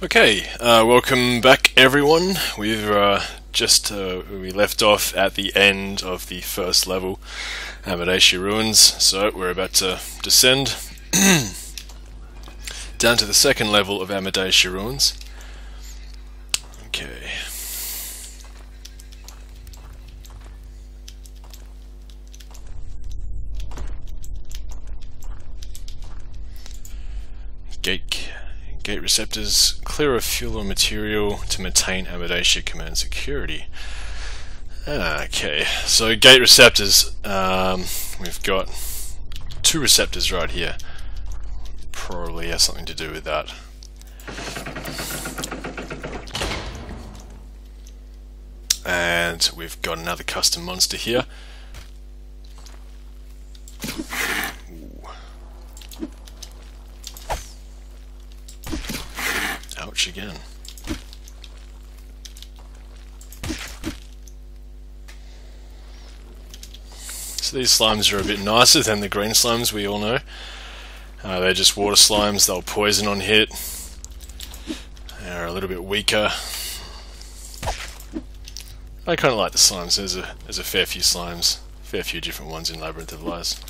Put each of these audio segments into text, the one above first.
Okay, welcome back everyone. We've we left off at the end of the first level, Amadacian Ruins, so we're about to descend down to the second level of Amadacian Ruins. Okay. Gate receptors clear of fuel or material to maintain Amadacian command security. Okay, so gate receptors, we've got two receptors right here. Probably has something to do with that. And we've got another custom monster here. Ouch again. So these slimes are a bit nicer than the green slimes we all know. They're just water slimes, they'll poison on hit. They're a little bit weaker. I kind of like the slimes. There's a fair few slimes, fair few different ones in Labyrinth of Lies.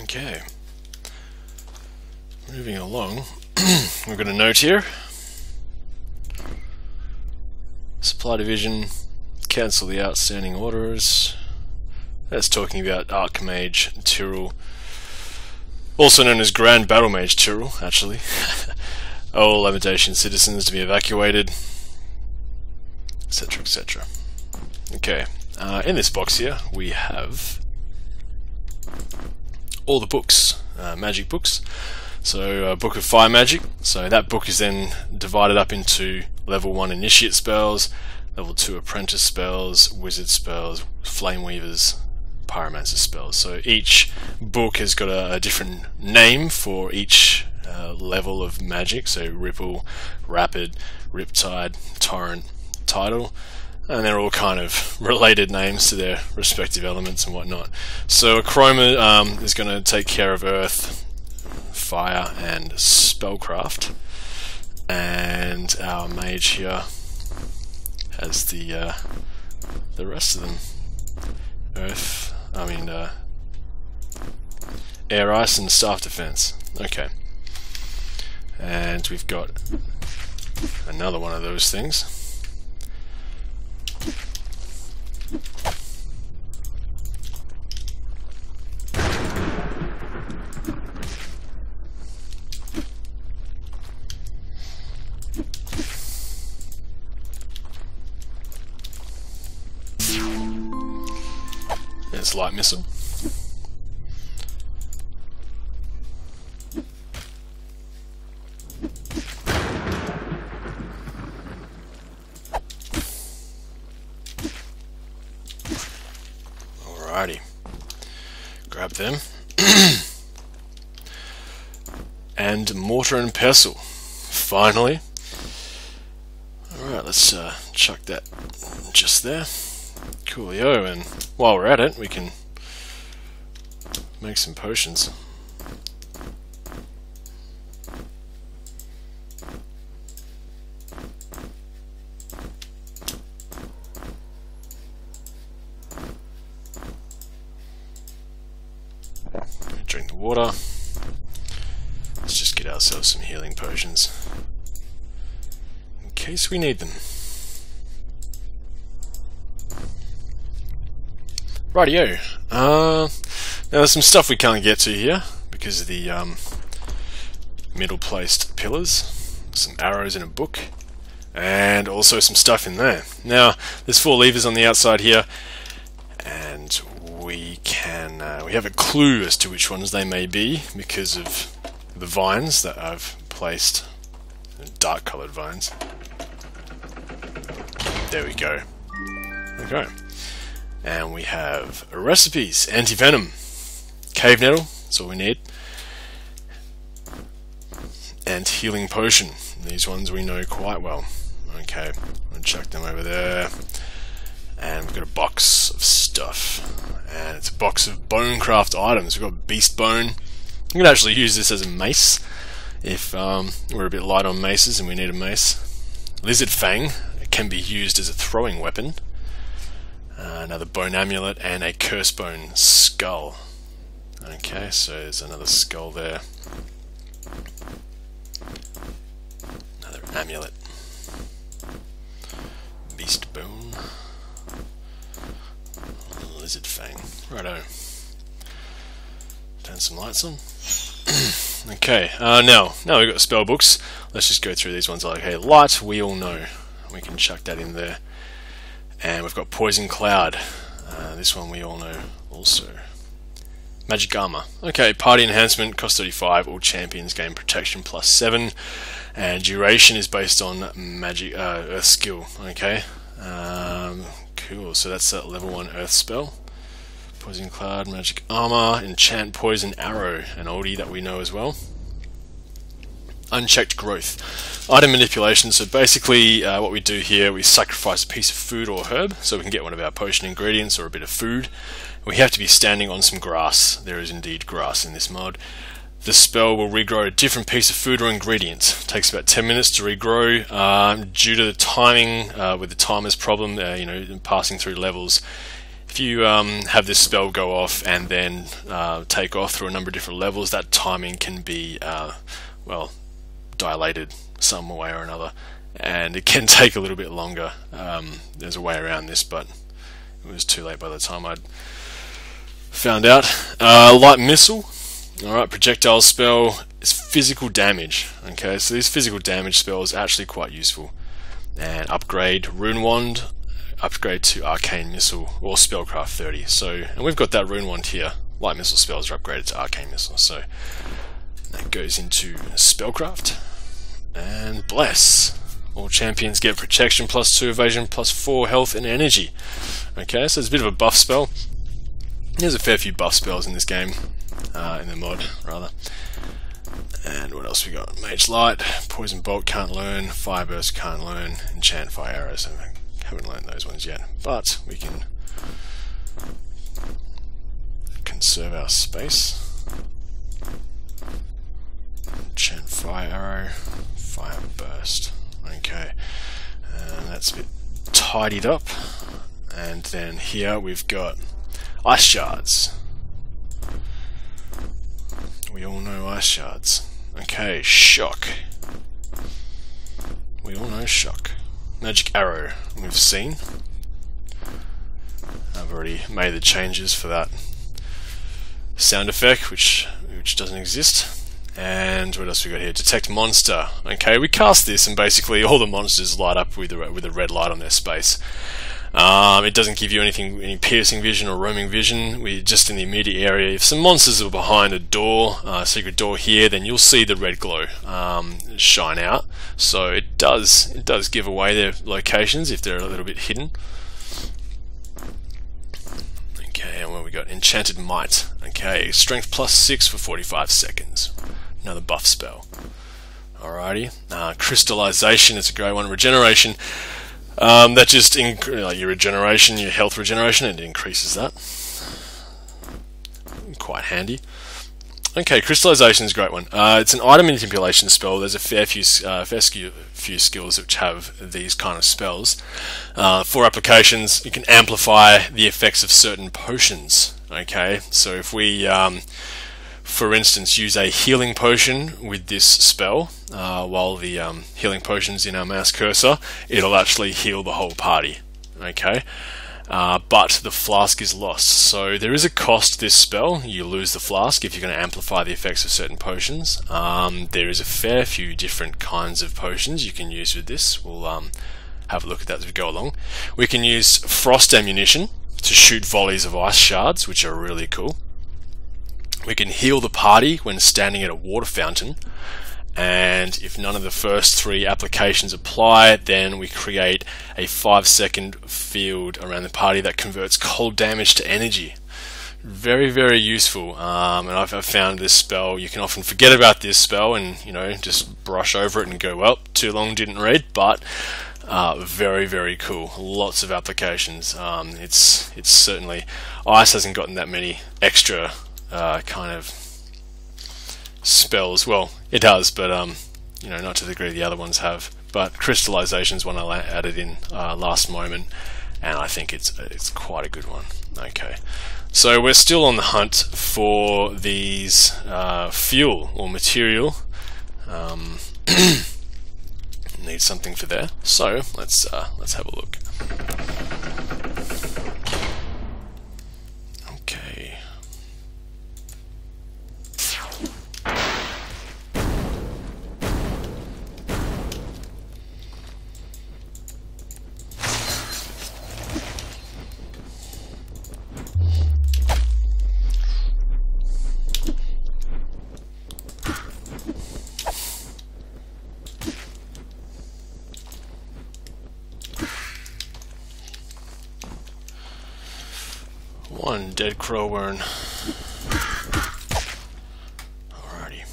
Okay, moving along, we've got a note here. Supply division, cancel the outstanding orders. That's talking about Archmage Tyrrell, also known as Grand Battle Mage Tyrrell, actually. All Amadacian citizens to be evacuated, etc, etc. Okay, in this box here we have all the books, magic books. So a book of fire magic, so that book is then divided up into level 1 initiate spells, level 2 apprentice spells, wizard spells, flame weavers, pyromancer spells. So each book has got a different name for each level of magic, so ripple, rapid, riptide, torrent, tidal. And they're all kind of related names to their respective elements and whatnot. So Akroma is going to take care of earth, fire, and spellcraft. And our mage here has the rest of them. Air, ice, and staff defense. Okay. And we've got another one of those things. There's light missile. Alrighty, grab them. And mortar and pestle, finally. Alright, let's chuck that just there. Coolio, and while we're at it, we can make some potions. Drink the water. Let's just get ourselves some healing potions in case we need them. Rightio. Now there's some stuff we can't get to here because of the middle placed pillars. Some arrows in a book, and also some stuff in there. Now there's 4 levers on the outside here, and we have a clue as to which ones they may be because of the vines that I've placed, dark coloured vines. There we go. Okay. And we have recipes, anti-venom, cave nettle, that's all we need, and healing potion. These ones we know quite well. Okay, I'm going to chuck them over there. And we've got a box of stuff, and it's a box of bonecraft items. We've got beast bone. You can actually use this as a mace if we're a bit light on maces and we need a mace. Lizard fang, it can be used as a throwing weapon. Another bone amulet and a curse bone skull. Okay, so there's another skull there. Another amulet. Beast bone. Lizard fang. Righto. Turn some lights on. Okay, now we've got spell books. Let's just go through these ones. Okay, light, we all know. We can chuck that in there. And we've got Poison Cloud. This one we all know also. Magic Armor. Okay, Party Enhancement, cost 35. All champions gain protection plus 7. And duration is based on magic Earth skill. Okay. Cool, so that's a level 1 Earth spell. Poison Cloud, Magic Armor, Enchant Poison Arrow, an oldie that we know as well. Unchecked Growth. Item manipulation, so basically what we do here, we sacrifice a piece of food or herb, so we can get one of our potion ingredients or a bit of food. We have to be standing on some grass. There is indeed grass in this mod. The spell will regrow a different piece of food or ingredient. It takes about 10 minutes to regrow. Due to the timing, with the timer's problem, passing through levels, if you have this spell go off and then take off through a number of different levels, that timing can be, dilated some way or another, and it can take a little bit longer. There's a way around this, but it was too late by the time I'd found out. Light Missile. Alright, projectile spell is physical damage. Okay, so these physical damage spells are actually quite useful. And upgrade Rune Wand, upgrade to Arcane Missile or Spellcraft 30. So, and we've got that Rune Wand here. Light Missile spells are upgraded to Arcane Missile, so that goes into Spellcraft. And Bless. All champions get protection plus 2, evasion plus 4, health and energy. Okay, so it's a bit of a buff spell. There's a fair few buff spells in this game, in the mod rather. And what else we got? Mage Light, Poison Bolt can't learn, Fire Burst can't learn, Enchant Fire Arrows. I haven't learned those ones yet, but we can conserve our space. Enchant Fire Arrow, Fire Burst. Okay, and that's a bit tidied up. And then here we've got Ice Shards. We all know Ice Shards. Okay, Shock. We all know Shock. Magic Arrow, we've seen. I've already made the changes for that sound effect, which doesn't exist. And what else we got here? Detect Monster. Okay, we cast this and basically all the monsters light up with a red light on their space. It doesn't give you any piercing vision or roaming vision. We're just in the immediate area. If some monsters are behind a door, secret door here, then you'll see the red glow shine out. So it does give away their locations if they're a little bit hidden. Okay, and what we got? Enchanted Might. Okay, strength plus 6 for 45 seconds. Another buff spell. Alrighty. Crystallization is a great one. Regeneration. That just your regeneration, your health regeneration, and it increases that. Quite handy. Okay, crystallization is a great one. It's an item manipulation spell. There's a fair few skills which have these kind of spells. For applications, you can amplify the effects of certain potions. Okay, so if we, for instance, use a healing potion with this spell, while the healing potion's in our mouse cursor, it'll actually heal the whole party. Okay, but the flask is lost. So there is a cost to this spell. You lose the flask if you're going to amplify the effects of certain potions. There is a fair few different kinds of potions you can use with this. We'll have a look at that as we go along. We can use frost ammunition to shoot volleys of ice shards, which are really cool. We can heal the party when standing at a water fountain, and if none of the first 3 applications apply, then we create a 5-second field around the party that converts cold damage to energy. Very, very useful, and I've found this spell, you can often forget about this spell and, you know, just brush over it and go, well, too long, didn't read, but very, very cool. Lots of applications. It's certainly, ice hasn't gotten that many extra kind of spells. Well, it does, but you know, not to the degree the other ones have. But crystallization is one I added in last moment, and I think it's quite a good one. Okay, so we're still on the hunt for these fuel or material. Need something for there, so let's have a look. Okay. One dead crowworm. Alrighty.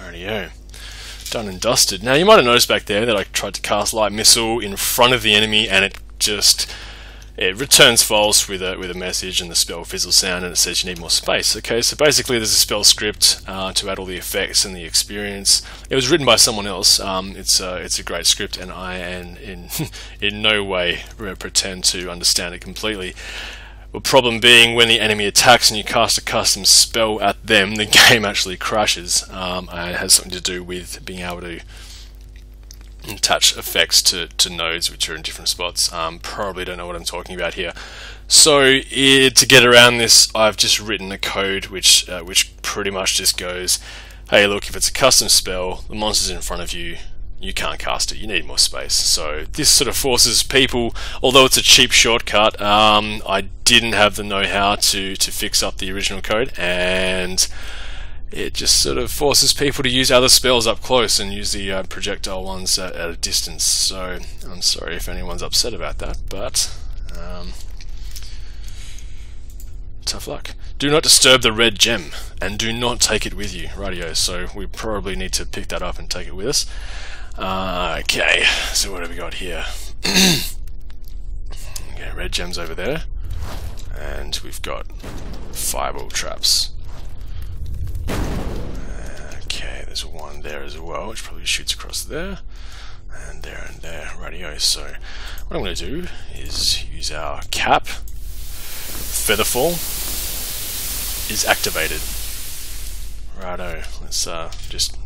Rightio. Done and dusted. Now you might have noticed back there that I tried to cast light missile in front of the enemy, and it returns false with a message, and the spell fizzles sound, and it says you need more space. Okay, so basically there's a spell script to add all the effects and the experience. It was written by someone else. It's a great script, and I in no way pretend to understand it completely. The problem being, when the enemy attacks and you cast a custom spell at them, the game actually crashes. And it has something to do with being able to attach effects to nodes which are in different spots. Probably don't know what I'm talking about here. So to get around this, I've just written a code which pretty much just goes, hey look, if it's a custom spell, the monster's in front of you, you can't cast it, you need more space. So this sort of forces people, although it's a cheap shortcut, I didn't have the know-how to fix up the original code, and it just sort of forces people to use other spells up close and use the projectile ones at a distance. So I'm sorry if anyone's upset about that, but tough luck. Do not disturb the red gem, and do not take it with you. Rightio, so we probably need to pick that up and take it with us. Okay, so what have we got here? Okay, red gems over there, and we've got fireball traps. Okay, there's one there as well, which probably shoots across there, and there, rightio. So what I'm going to do is use our cap. Featherfall is activated. Righto, let's just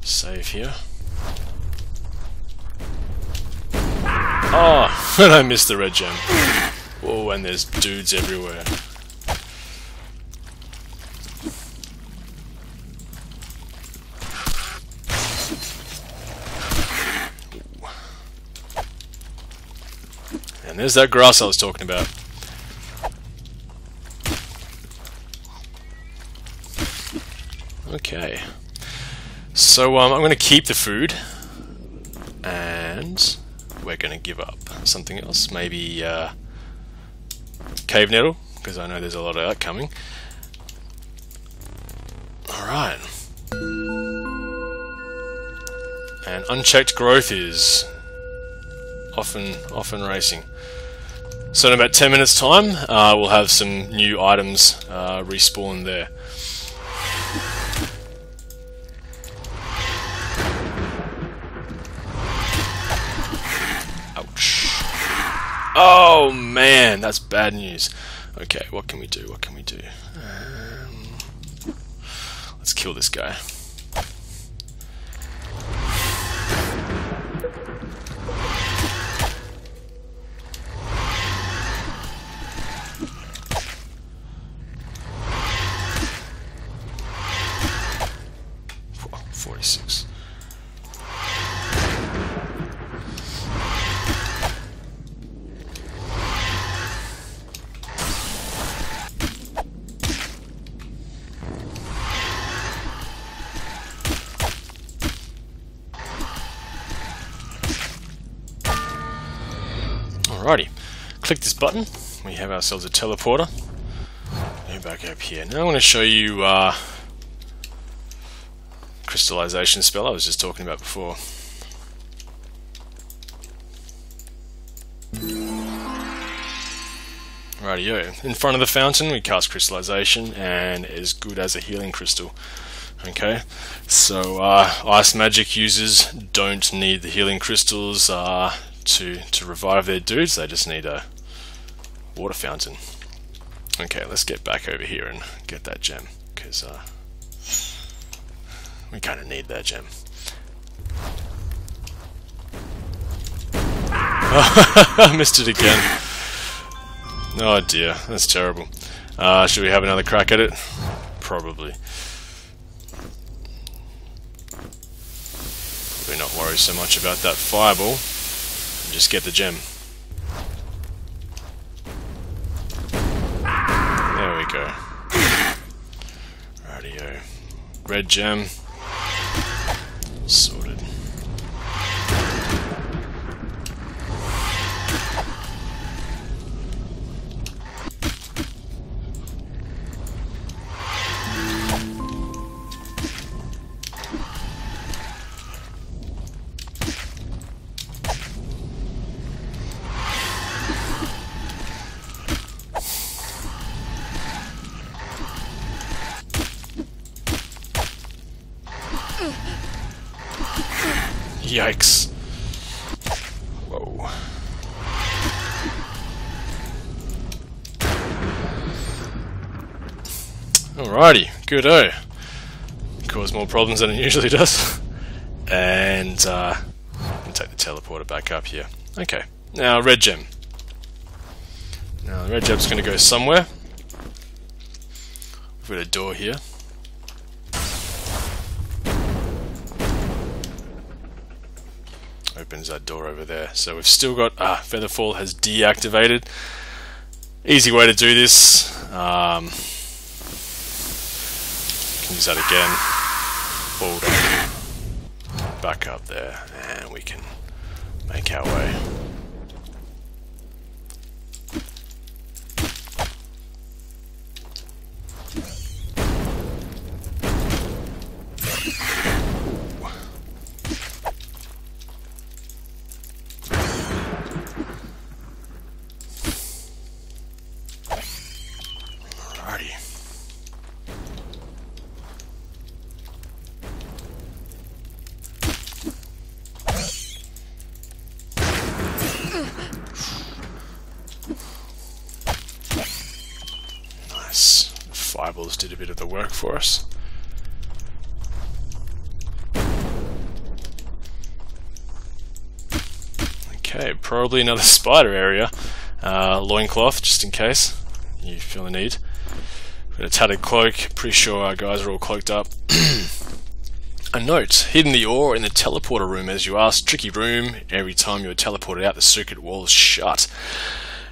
save here. Oh, and I missed the red gem. Oh, and there's dudes everywhere. Ooh. And there's that grass I was talking about. Okay. So I'm going to keep the food, and we're going to give up something else. Maybe cave nettle, because I know there's a lot of that coming. Alright. And unchecked growth is often racing. So in about 10 minutes time, we'll have some new items respawn there. Oh man, that's bad news. Okay, what can we do? What can we do? Let's kill this guy. Whoa, 46. Alrighty, click this button, we have ourselves a teleporter. Go back up here. Now I'm going to show you crystallization spell I was just talking about before. Rightio, in front of the fountain we cast crystallization and as good as a healing crystal. Okay, so ice magic users don't need the healing crystals to revive their dudes, they just need a water fountain. Okay, let's get back over here and get that gem, because we kind of need that gem. I missed it again. Oh dear, that's terrible. Should we have another crack at it? Probably. Probably not worry so much about that fireball. Just get the gem. There we go. Rightio. Red gem. Sorted. Yikes. Whoa. Alrighty, good-o. Cause more problems than it usually does. And I'll take the teleporter back up here. Okay, now red gem. Now the red gem's going to go somewhere. We've got a door here. Opens that door over there. So we've still got Featherfall has deactivated. Easy way to do this. Can use that again. Hold on. Back up there, and we can make our way. Fireballs did a bit of the work for us. Okay, probably another spider area. Loincloth, just in case you feel the need. We've got a tattered cloak, pretty sure our guys are all cloaked up. A note, hidden the ore in the teleporter room as you asked. Tricky room, every time you were teleported out the circuit wall is shut.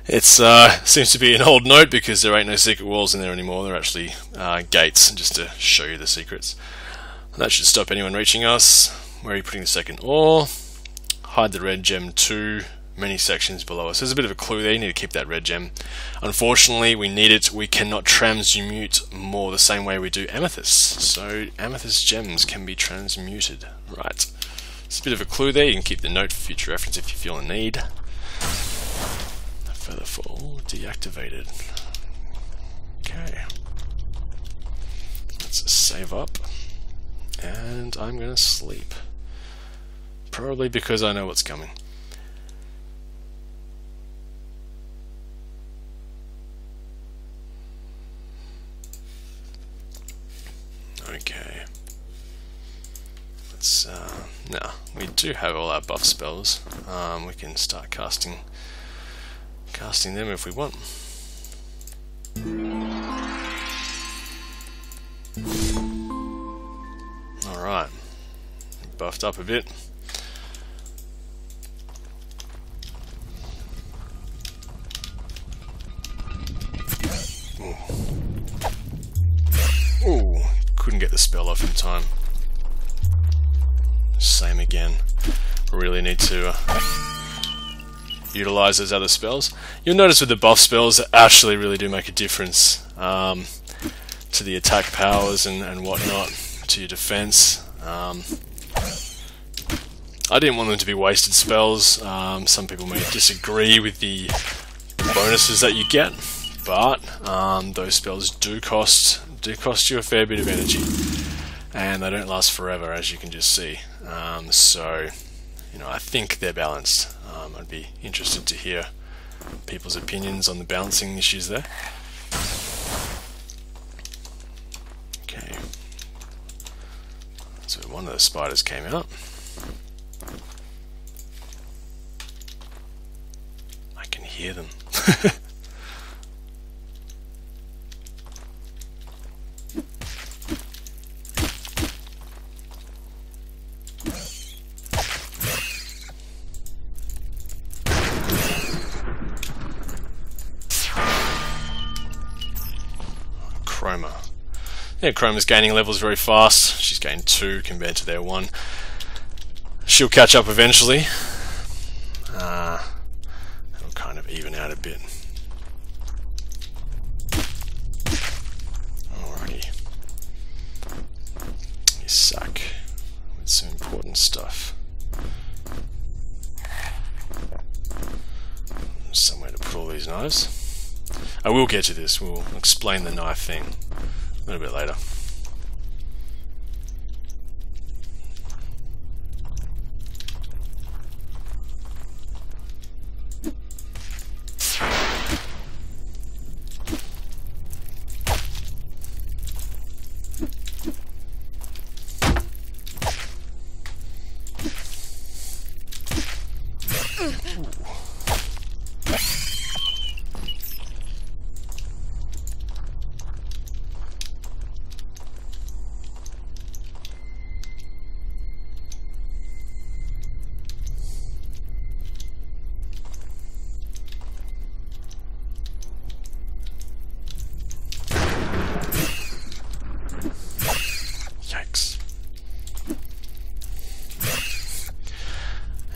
It seems to be an old note because there ain't no secret walls in there anymore. They're actually gates, just to show you the secrets. That should stop anyone reaching us. Where are you putting the second ore? Hide the red gem too. Many sections below us. There's a bit of a clue there. You need to keep that red gem. Unfortunately, we need it. We cannot transmute more the same way we do amethyst. So amethyst gems can be transmuted. Right. It's a bit of a clue there. You can keep the note for future reference if you feel the need. Featherfall deactivated. Okay. Let's save up. And I'm going to sleep. Probably because I know what's coming. do have all our buff spells. We can start casting them if we want. Alright, buffed up a bit. Ooh, couldn't get the spell off in time. Same again. Really need to utilize those other spells. You'll notice with the buff spells that actually really do make a difference to the attack powers and whatnot, to your defense. I didn't want them to be wasted spells. Some people may disagree with the bonuses that you get, but those spells do cost you a fair bit of energy, and they don't last forever, as you can just see. So, you know, I think they're balanced. I'd be interested to hear people's opinions on the balancing issues there. Okay, so one of the spiders came out. I can hear them. Akroma. Yeah, Akroma's gaining levels very fast. She's gained 2 compared to their 1. She'll catch up eventually. That'll kind of even out a bit. Alrighty. You suck with some important stuff. Somewhere to put all these knives. I will get to this. We'll explain the knife thing a little bit later.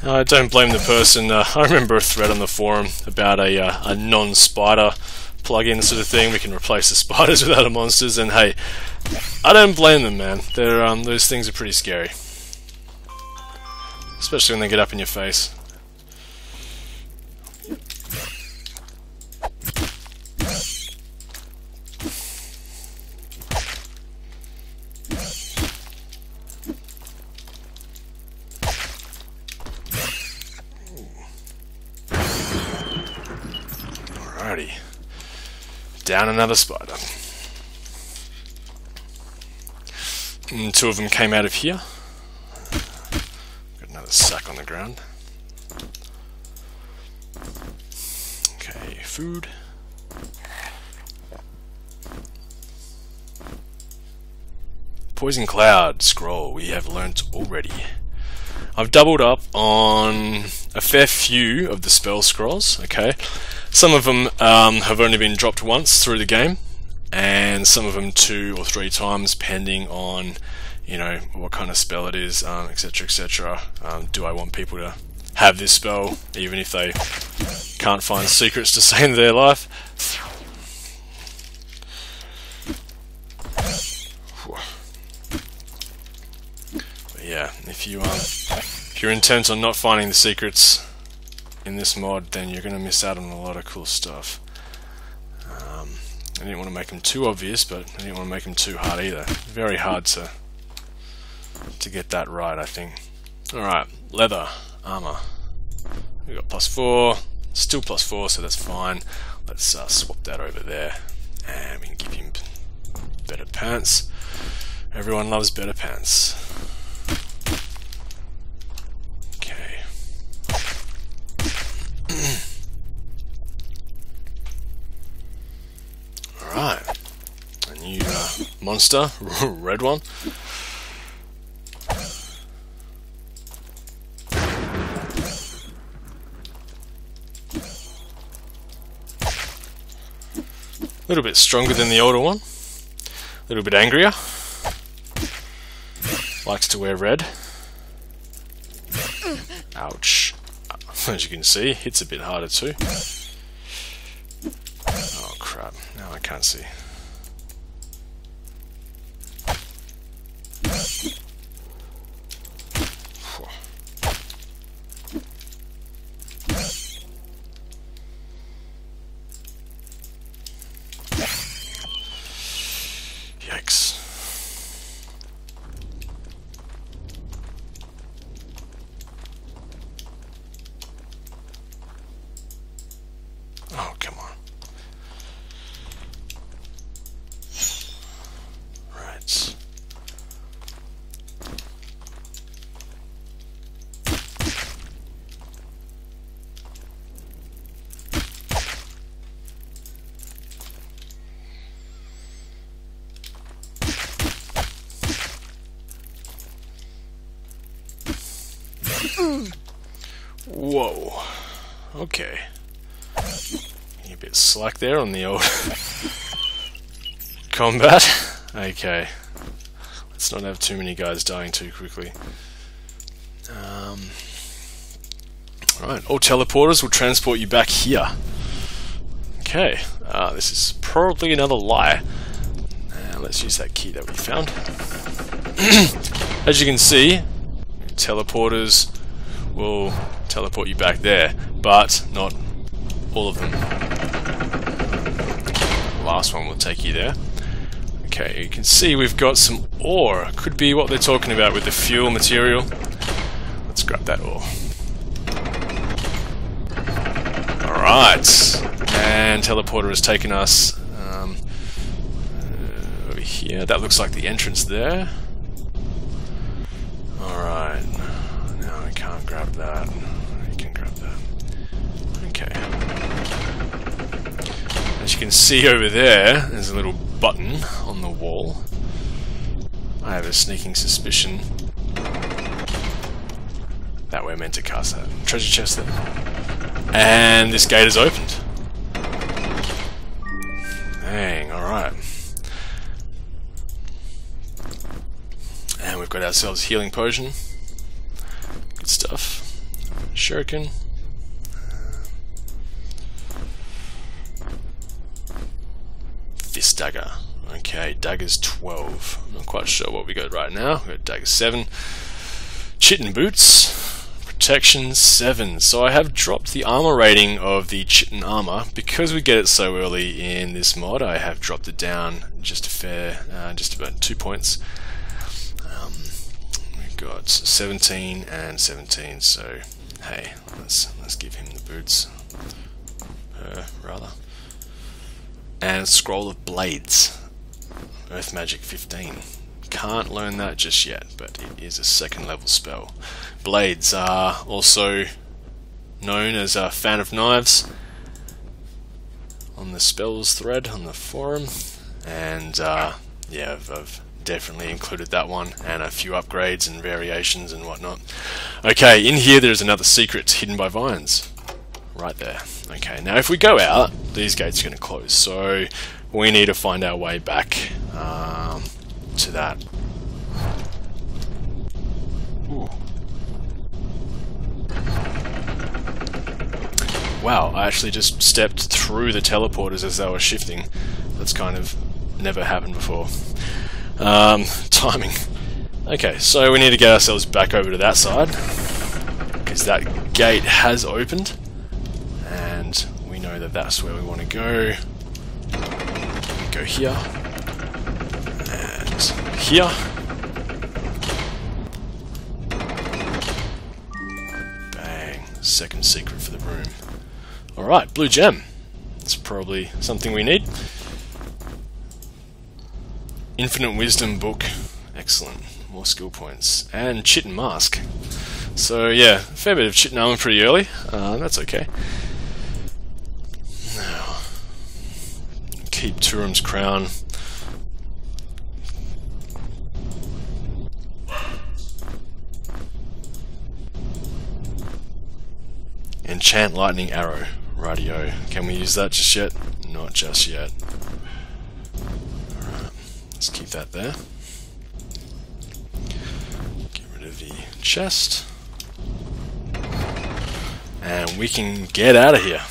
I don't blame the person. I remember a thread on the forum about a non-spider plugin sort of thing. We can replace the spiders with other monsters, and hey, I don't blame them, man. They're those things are pretty scary, especially when they get up in your face. Alrighty, down another spider. And 2 of them came out of here. Got another sack on the ground. Okay, food. Poison Cloud scroll we have learnt already. I've doubled up on a fair few of the spell scrolls, okay? Some of them have only been dropped once through the game, and some of them 2 or 3 times, depending on, you know, what kind of spell it is, etc, etc. Do I want people to have this spell, even if they can't find secrets to save their life? But yeah, if you're intent on not finding the secrets in this mod, then you're going to miss out on a lot of cool stuff. I didn't want to make them too obvious, but I didn't want to make them too hard either. Very hard to get that right, I think. Alright, leather, armor. We got +4, still +4, so that's fine. Let's swap that over there, and we can give him better pants. Everyone loves better pants. monster, red one. A little bit stronger than the older one, a little bit angrier, likes to wear red. Ouch. As you can see, hits a bit harder too. Oh crap, now I can't see. Yikes. Oh, come on. Right. Whoa. Okay. A bit slack there on the old combat. Okay. Let's not have too many guys dying too quickly. Alright, all teleporters will transport you back here. Okay. This is probably another lie. Let's use that key that we found. As you can see, teleporters will teleport you back there, but not all of them. The last one will take you there. Okay, you can see we've got some ore. Could be what they're talking about with the fuel material. Let's grab that ore. Alright, and teleporter has taken us over here. That looks like the entrance there. Alright, now I can't grab that. You can grab that. Okay. As you can see over there, there's a little button on the wall. I have a sneaking suspicion that we're meant to cast that treasure chest there. And this gate is opened. Dang, alright. And we've got ourselves a healing potion. Good stuff. Shuriken. Fist dagger. Okay, dagger's 12. I'm not quite sure what we got right now. We've got dagger 7. Chitin boots. Protection 7. So I have dropped the armor rating of the Chitin armor because we get it so early in this mod. I have dropped it down just a fair, just about 2 points. We've got 17 and 17. So hey, let's give him the boots. Rather. And Scroll of Blades. Earth Magic 15. Can't learn that just yet, but it is a 2nd level spell. Blades are also known as a fan of knives on the spells thread on the forum, and yeah, I've definitely included that one and a few upgrades and variations and whatnot. Okay, in here there's another secret hidden by vines. Right there. Okay, now if we go out, these gates are going to close, so we need to find our way back to that. Ooh. Wow, I actually just stepped through the teleporters as they were shifting. That's kind of never happened before. Timing. Okay, so we need to get ourselves back over to that side, because that gate has opened. And we know that that's where we want to go. Go here. And here. Bang. 2nd secret for the room. Alright, blue gem. That's probably something we need. Infinite Wisdom book. Excellent. More skill points. And Chitin mask. So yeah, a fair bit of Chitin armor pretty early. That's okay. Now, keep Turum's crown Enchant lightning arrow. Radio. Can we use that just yet? Not just yet. Alright, let's keep that there. Get rid of the chest. And we can get out of here.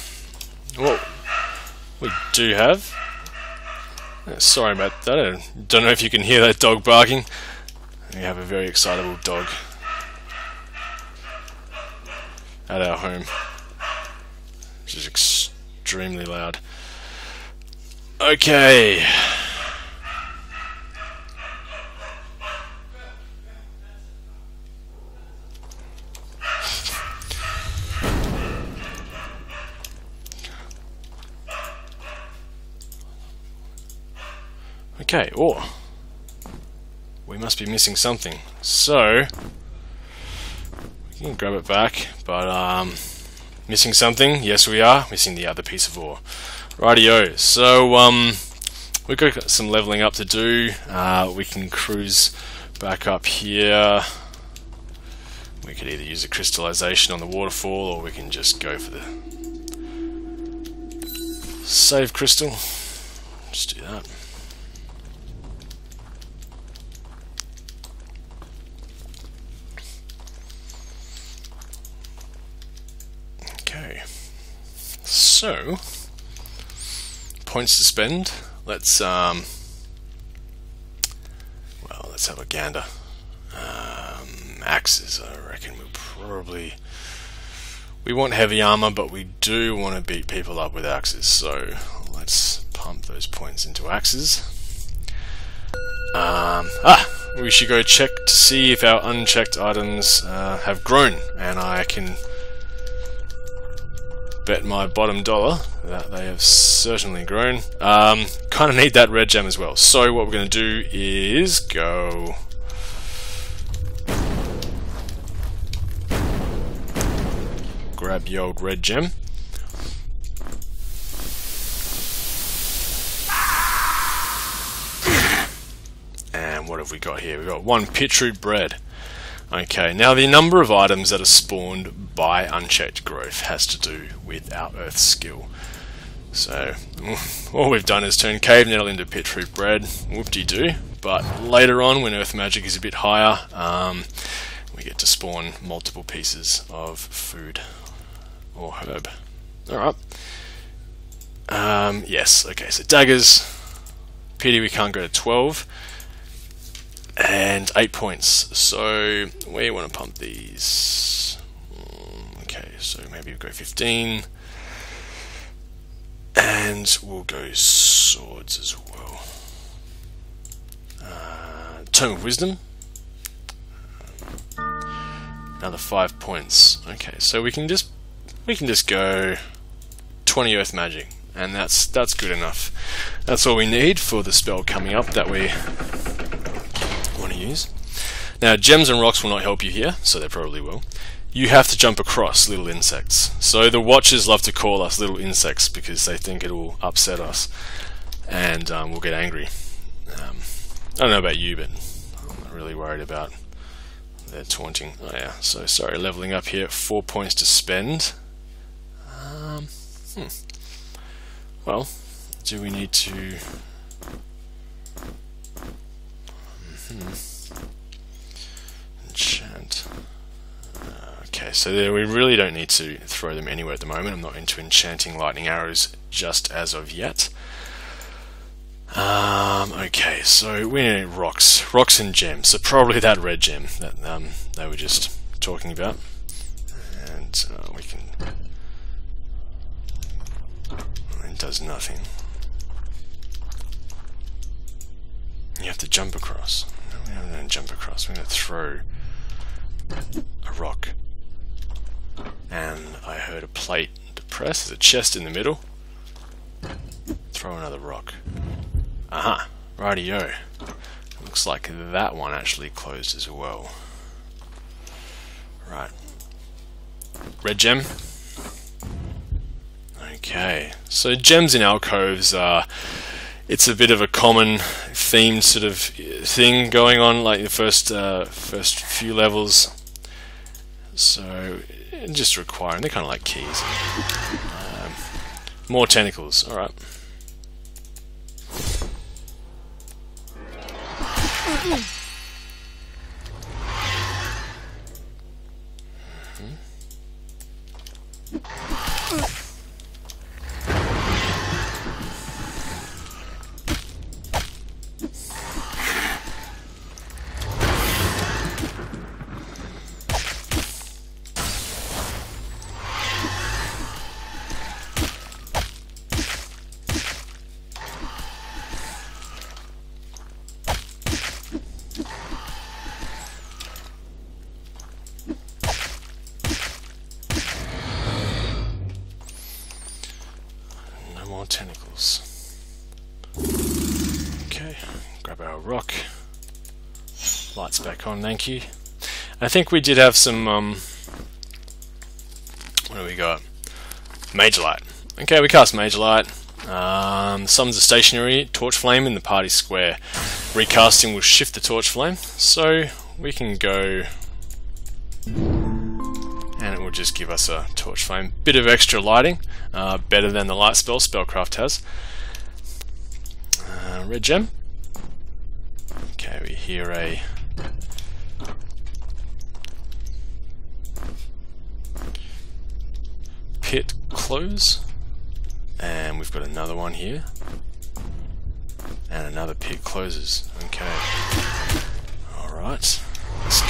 Whoa. We do have... Sorry about that. I don't know if you can hear that dog barking. We have a very excitable dog at our home, which is extremely loud. Okay. Okay, we must be missing something. So we can grab it back, but missing something? Yes, we are missing the other piece of ore. Rightio. So we've got some leveling up to do. We can cruise back up here. We could either use a crystallization on the waterfall, or we can just go for the save crystal. Just do that. So, points to spend. Let's let's have a gander. Axes, I reckon we want heavy armor, but we do want to beat people up with axes. So let's pump those points into axes. We should go check to see if our unchecked items have grown, and I can bet my bottom dollar that they have certainly grown. Kind of need that red gem as well. So what we're going to do is go grab the old red gem. And what have we got here? We've got 1 pit root bread. Okay, now the number of items that are spawned by unchecked growth has to do with our earth skill. So, all we've done is turn cave nettle into pit root bread, whoop-de-doo, but later on, when earth magic is a bit higher, we get to spawn multiple pieces of food or herb. Alright. Yes, okay, so daggers, pity we can't go to 12. And 8 points, so we want to pump these. Okay, so maybe we'll go 15. And we'll go swords as well. Tome of Wisdom. Another 5 points. Okay, so we can just go 20 earth magic, and that's good enough. That's all we need for the spell coming up that we want to use. Now, gems and rocks will not help you here, so they probably will. You have to jump across little insects. So the watchers love to call us little insects because they think it will upset us, and we'll get angry. I don't know about you, but I'm not really worried about their taunting. Oh yeah, so sorry, leveling up here, 4 points to spend. Well, do we need to... enchant. Okay, so there, we really don't need to throw them anywhere at the moment. I'm not into enchanting lightning arrows just as of yet. Okay, so we need rocks and gems. So probably that red gem that they were just talking about, and we can. It does nothing. You have to jump across. No, we're not going to jump across. We're going to throw a rock. And I heard a plate to press. There's a chest in the middle. Throw another rock. Aha! Rightio. Looks like that one actually closed as well. Right. Red gem. Okay. So gems in alcoves are... It's a bit of a common themed sort of thing going on, like the first few levels. So just requiring, they're kind of like keys. More tentacles, alright. More tentacles. Okay, grab our rock. Lights back on, thank you. I think we did have some, what do we got? Mage Light. Okay, we cast Mage Light. Summons a stationary torch flame in the party square. Recasting will shift the torch flame, so we can go, and it will just give us a torch flame. Bit of extra lighting, better than the light spell Spellcraft has. Red gem. Okay, we hear a pit close, and we've got another one here, and another pit closes. Okay, alright, let's go.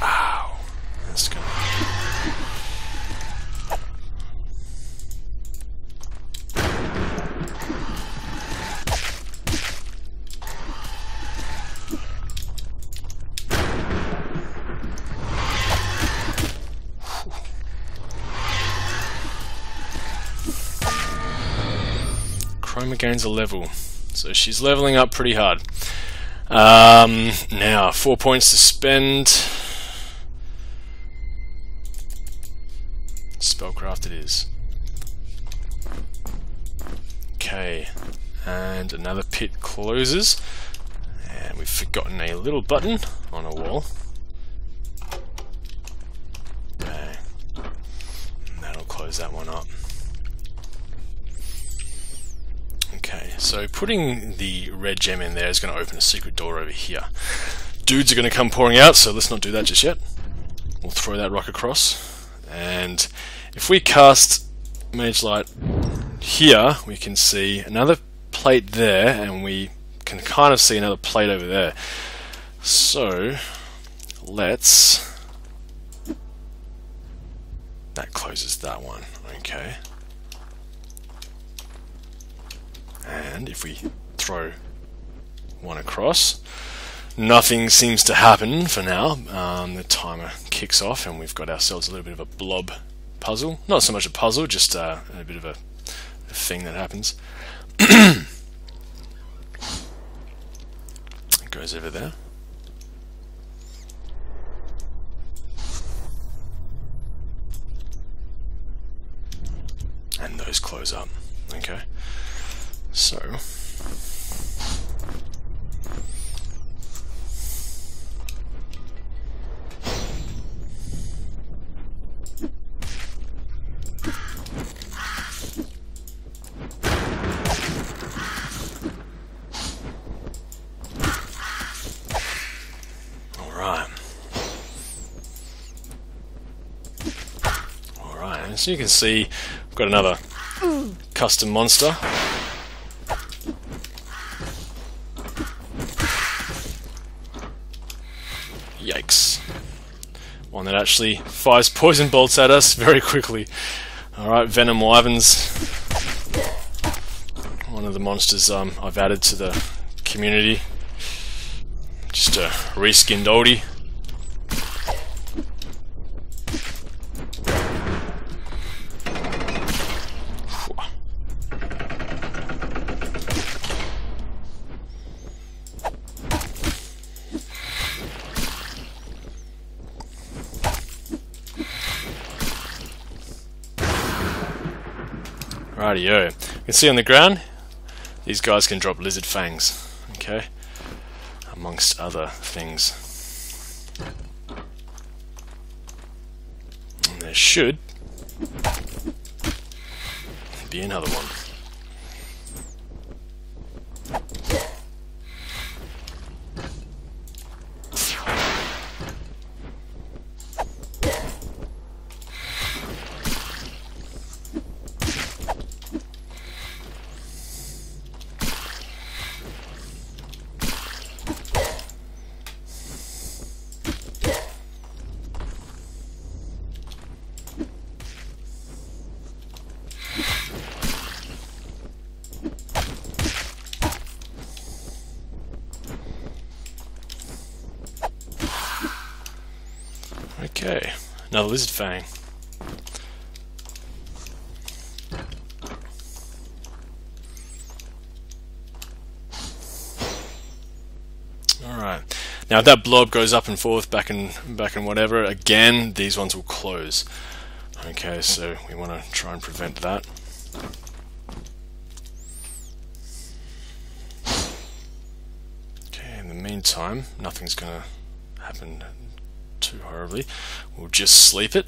Ow, that's good. Akroma gains a level, so she's leveling up pretty hard. Now 4 points to spend. Spellcraft it is. Okay, and another pit closes, and we've forgotten a little button on a wall. Okay, and that'll close that one up. Okay, so putting the red gem in there is going to open a secret door over here. Dudes are going to come pouring out, so let's not do that just yet. We'll throw that rock across, and if we cast Mage Light here, we can see another plate there, and we can kind of see another plate over there. So let's... that closes that one, okay. And if we throw one across, nothing seems to happen for now. The timer kicks off and we've got ourselves a little bit of a blob puzzle. Not so much a puzzle, just a bit of a thing that happens. It goes over there. And those close up. Okay. So Alright, and so you can see we've got another custom monster. Yikes. One that actually fires poison bolts at us very quickly. Alright, Venom Wyverns. One of the monsters I've added to the community. Just a reskinned oldie. Rightio. You can see on the ground, these guys can drop lizard fangs, okay, amongst other things. And there should be another one. Okay, another lizard fang. Alright, now if that blob goes up and forth, back and whatever, again, these ones will close. Okay, so we want to try and prevent that. Okay, in the meantime, nothing's going to happen too horribly. We'll just sleep it.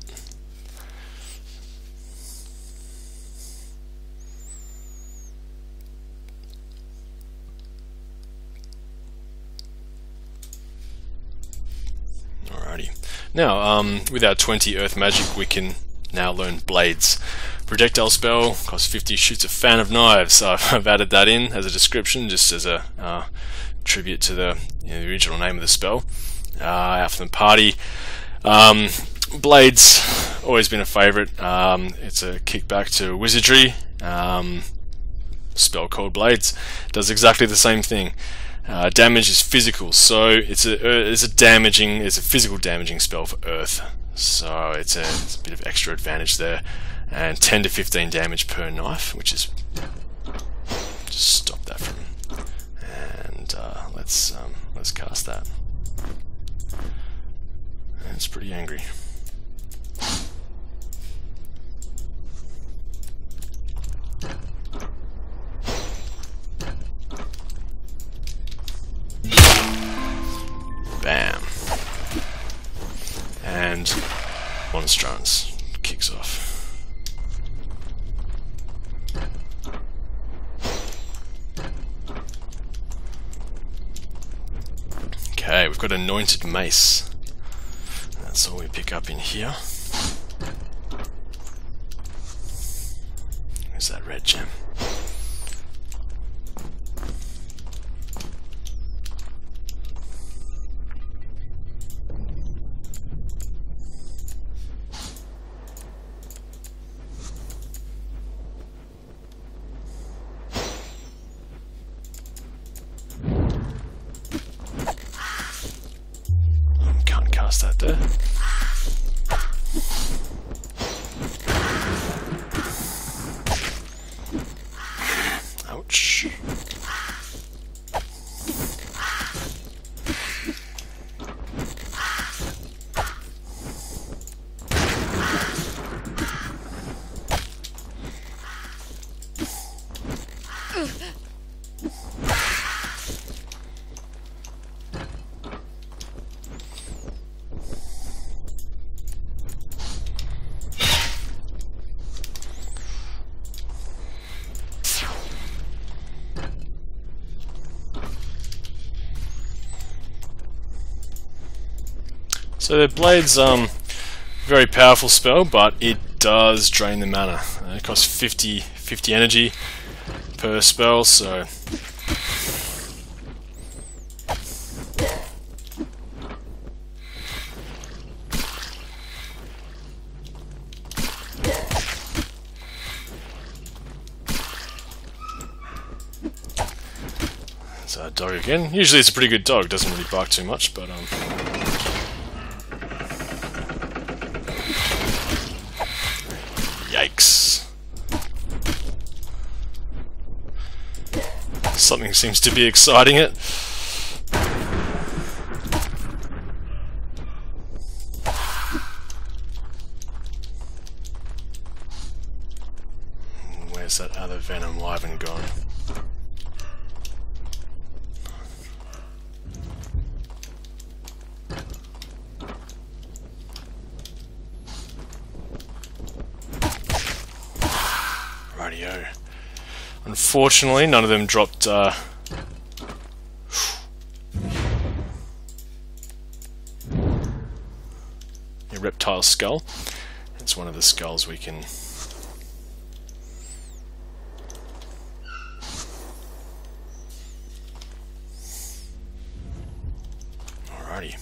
Alrighty. Now, with our 20 earth magic, we can now learn blades. Projectile spell, costs 50, shoots a fan of knives. So I've added that in as a description, just as a tribute to the original name of the spell. Out from the party. Blades, always been a favourite. It's a kickback to wizardry. Spell called Blades does exactly the same thing. Damage is physical, so it's a physical damaging spell for Earth. So it's a bit of extra advantage there, and 10 to 15 damage per knife, which is just stop that from. And let's cast that. And it's pretty angry. Bam. And Monstrance kicks off. Okay, we've got Anointed Mace. That's all we pick up in here. Where's that red gem? Can't cast that there. Ouch. So the Blade's very powerful spell, but it does drain the mana. It costs 50 energy per spell, so it's a dog again. Usually it's a pretty good dog, doesn't really bark too much, but yikes. Something seems to be exciting it. Where's that other Venom Wyvern gone? go. Unfortunately, none of them dropped a reptile skull. It's one of the skulls we can... Alrighty.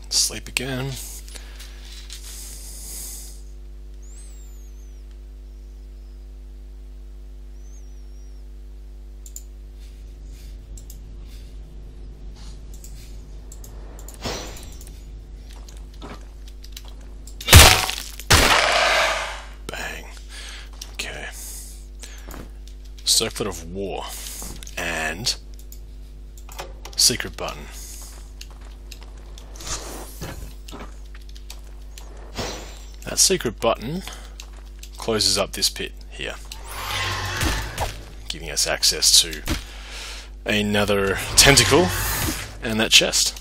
Sleep again. Bang. Okay. Circlet of War and secret button. That secret button closes up this pit here, giving us access to another tentacle and that chest.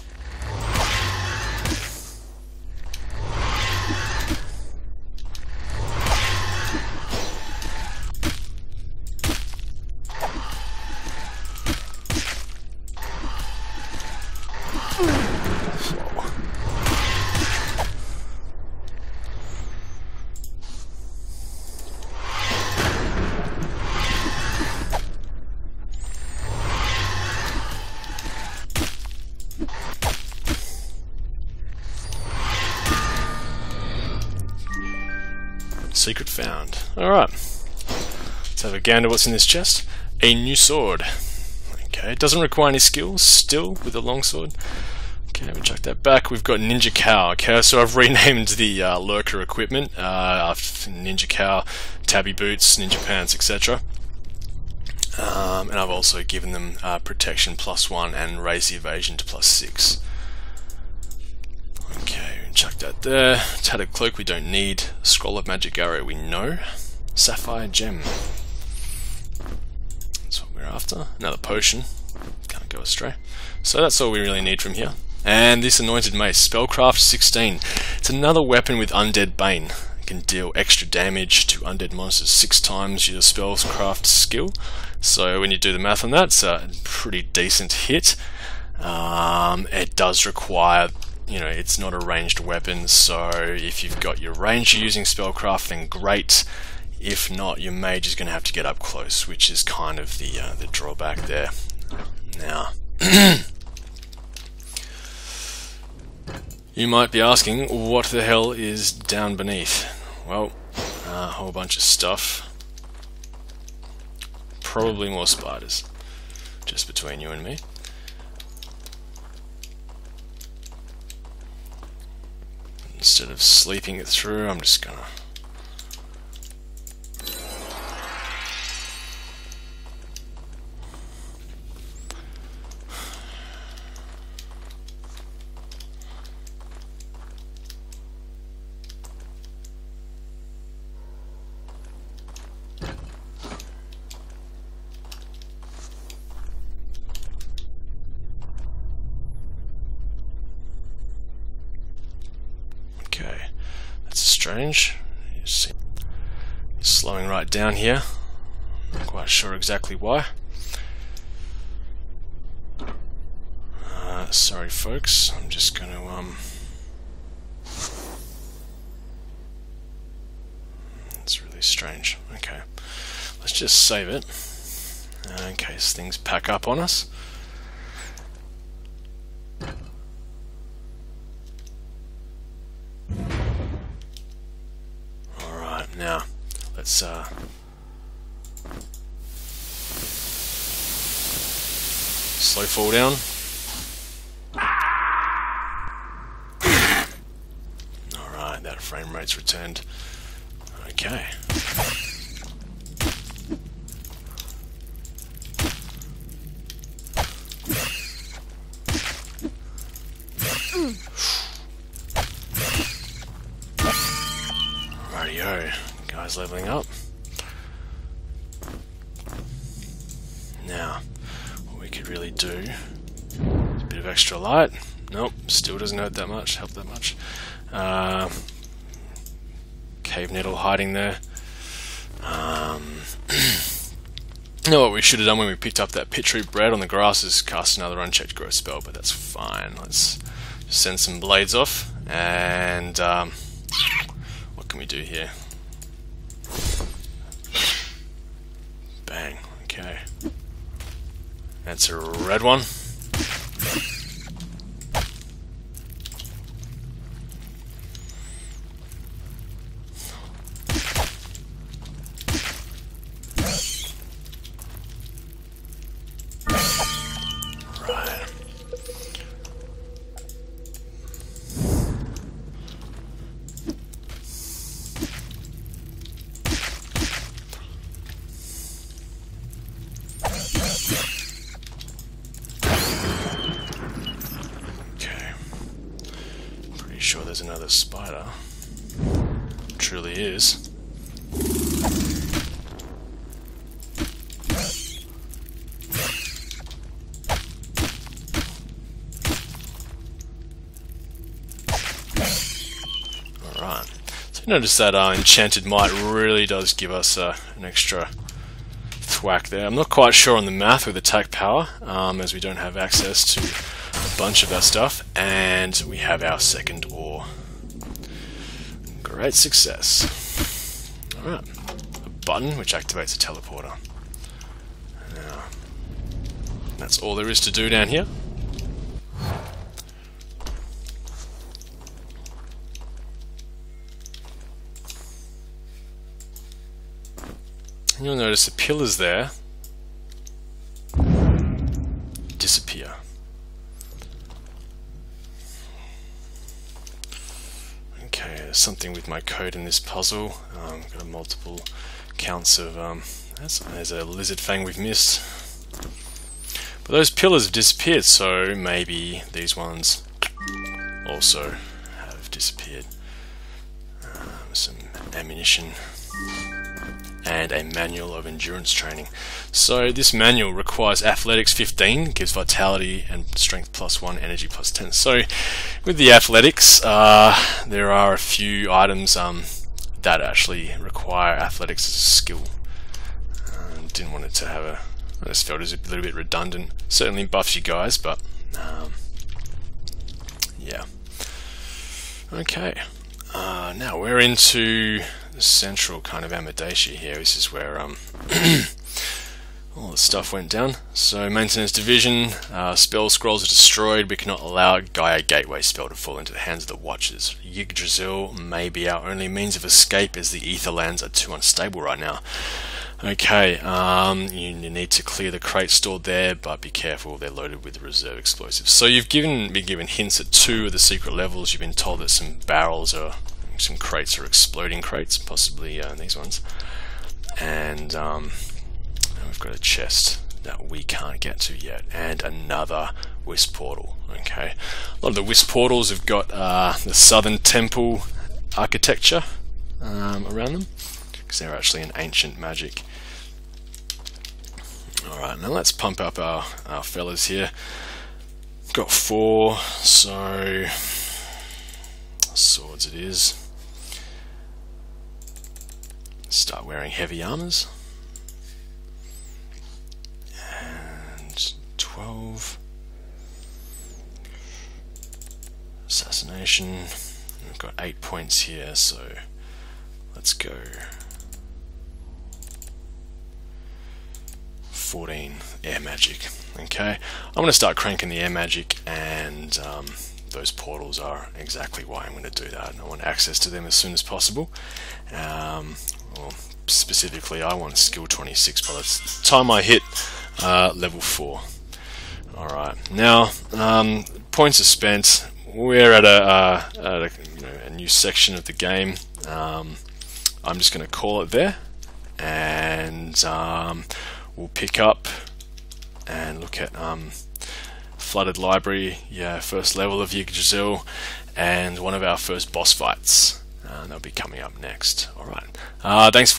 Secret found. Alright. Let's have a gander what's in this chest. A new sword. Okay, it doesn't require any skills still with the longsword. Okay, we chuck that back. We've got Ninja Cow. Okay, so I've renamed the lurker equipment. Ninja Cow, tabby boots, ninja pants, etc. And I've also given them protection +1 and raise the evasion to +6. Okay, chuck that there. Tattered cloak we don't need. Scroll of magic arrow we know. Sapphire gem. That's what we're after. Another potion. Can't go astray. So that's all we really need from here. And this anointed mace, spellcraft 16. It's another weapon with undead bane. It can deal extra damage to undead monsters 6 times your spellcraft skill. So when you do the math on that, it's a pretty decent hit. It does require, you know, it's not a ranged weapon, so if you've got your ranger using spellcraft, then great. If not, your mage is going to have to get up close, which is kind of the drawback there. Now, you might be asking, what the hell is down beneath? Well, a whole bunch of stuff. Probably more spiders, just between you and me. Instead of sleeping it through, I'm just gonna... Okay, that's strange. You see, slowing right down here. Not quite sure exactly why. Sorry, folks. I'm just going to It's really strange. Okay, let's just save it in case things pack up on us. Now, let's slow fall down. Alright, that frame rate's returned. Okay. guys leveling up. Now, what we could really do is a bit of extra light. Nope, still doesn't help that much. Cave nettle hiding there. You know what we should have done when we picked up that pit root bread on the grass is cast another unchecked growth spell, but that's fine. Let's just send some blades off, and what can we do here? Bang, okay. That's a red one. Sure there's another spider. Truly is. Alright. So notice that Enchanted Might really does give us an extra thwack there. I'm not quite sure on the math with attack power, as we don't have access to a bunch of that stuff, and we have our second ore. Great success. Alright, a button which activates a teleporter. Now, that's all there is to do down here. And you'll notice the pillars there disappear. Okay, there's something with my code in this puzzle. Got multiple counts of there's a lizard fang we've missed. But those pillars have disappeared, so maybe these ones also have disappeared. Some ammunition and a manual of endurance training. So this manual requires athletics 15, gives vitality and strength +1, energy +10. So with the athletics, there are a few items that actually require athletics as a skill. Didn't want it to have I just felt it was a little bit redundant. Certainly buffs you guys, but yeah. Okay, now we're into the central kind of Amadacia here. This is where all the stuff went down. So maintenance division, spell scrolls are destroyed. We cannot allow a Gaia Gateway spell to fall into the hands of the Watchers. Yggdrasil may be our only means of escape as the Etherlands are too unstable right now. Okay, you need to clear the crates stored there, but be careful, they're loaded with reserve explosives. So you've been given hints at 2 of the secret levels. You've been told that some barrels or some crates are exploding crates, possibly these ones. And we've got a chest that we can't get to yet, and another Wisp portal. Okay, a lot of the Wisp portals have got the Southern Temple architecture around them, because they're actually an ancient magic. Alright, now let's pump up our fellas here. Got 4, so swords it is. Start wearing heavy armors. And 12. Assassination. We've got 8 points here, so let's go. 14 air magic. Okay, I'm going to start cranking the air magic, and those portals are exactly why I'm going to do that. I want access to them as soon as possible. Well, specifically, I want skill 26 by the time I hit level 4. Alright, now points are spent. We're at a new section of the game. I'm just going to call it there, and we'll pick up and look at Flooded Library, yeah, first level of Yggdrasil, and one of our first boss fights. That'll be coming up next. Alright, thanks